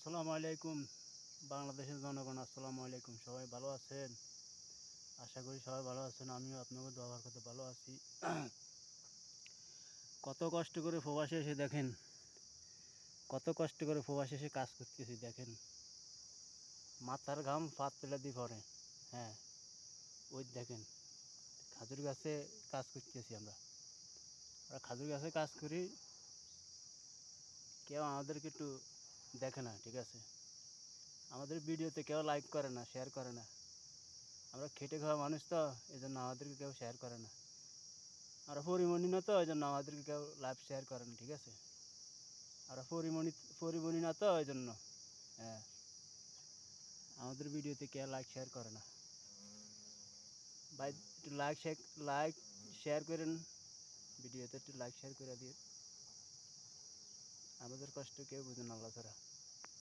আসসালামু আলাইকুম বাংলাদেশের জনগণ। আসসালামু আলাইকুম। সবাই ভালো আছেন? আশা করি সবাই ভালো আছেন। আমিও আপনাদের দোয়া করতে ভালো আছি। কত কষ্ট করে প্রবাসে এসে দেখেন, কত কষ্ট করে প্রবাসে এসে কাজ করতেছি দেখেন। মাথার ঘাম পাত তুলে দিয়ে পড়ে। হ্যাঁ, ওই দেখেন খাজুর গাছে কাজ করতেছি আমরা। খাজুর গাছে কাজ করি, কেউ আমাদেরকে একটু দেখে না, ঠিক আছে? আমাদের ভিডিওতে কেউ লাইক করে না, শেয়ার করে না। আমরা খেটে খাওয়া মানুষ তো, এই জন্য আমাদেরকে কেউ শেয়ার করে না। আমরা পরিমণি না তো, এই জন্য আমাদেরকে কেউ লাইভ শেয়ার করে না, ঠিক আছে? আমরা পরিমণি না তো, এই জন্য। হ্যাঁ, আমাদের ভিডিওতে কেউ লাইক শেয়ার করে না। ভাই একটু লাইক শেয়ার করেন, ভিডিওতে একটু লাইক শেয়ার করে দিয়ে। আমাদের কষ্ট কেউ বুঝেন আল্লাহ ছাড়া।